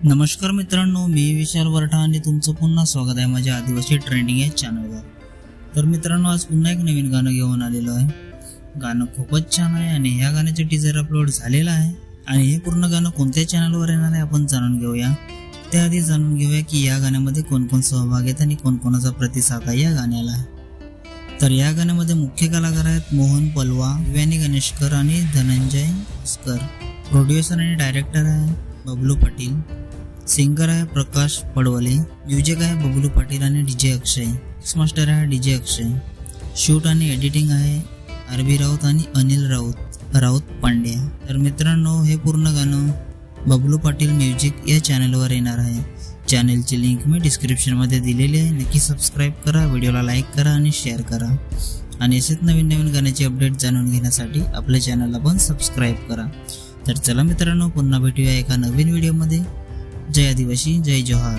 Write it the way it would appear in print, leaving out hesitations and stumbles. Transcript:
नमस्कार मित्रांनो, मी विशाल वरठा आणि तुमचं पुन्हा स्वागत आहे माझ्या आदिवासी ट्रेंडिंग या चॅनलवर। तर मित्रांनो, आज पुन्हा एक नवीन गाणं घेऊन आलेलो आहे। गाणं खूपच छान आहे आणि ह्या गाण्याचे टीजर अपलोड झालेला आहे आणि हे पूर्ण गाणं कोणत्या चॅनलवर येणार आहे आपण जाणून घेऊया। त्याआधी जाणून घेऊया की या गाण्यामध्ये कोण कोण सहभाग आहेत आणि कोणाचा प्रतिसाद आहे या गाण्याला। तर या गाण्यामध्ये मुख्य कलाकार आहेत मोहन पलवा, व्यानी गणेशकर आणि धनंजय भास्कर। प्रोड्युसर आणि डायरेक्टर आहे बबलू पाटील। सिंगर आहे प्रकाश पडवले। म्युझिक आहे बबलू पाटील आणि डीजे अक्षय। मिक्स मास्टर आहे डीजे अक्षय। शूट आणि एडिटिंग आहे आरबी राऊत आणि अनिल राऊत पांड्या। तर मित्रांनो, हे पूर्ण गाणं बबलू पाटील म्युझिक या चॅनलवर येणार आहे। चॅनलची लिंक मी डिस्क्रिप्शन मध्ये दिलेली आहे, नक्की सबस्क्राइब करा, व्हिडिओला लाईक करा आणि शेअर करा आणि असेच नवीन नवीन गाण्याचे अपडेट जाणून घेण्यासाठी आपल्या चॅनलला पण सबस्क्राइब करा। तर चला मित्रांनो, पुन्हा भेटूया एका नवीन व्हिडिओमध्ये। जय आदिवासी, जय जोहार।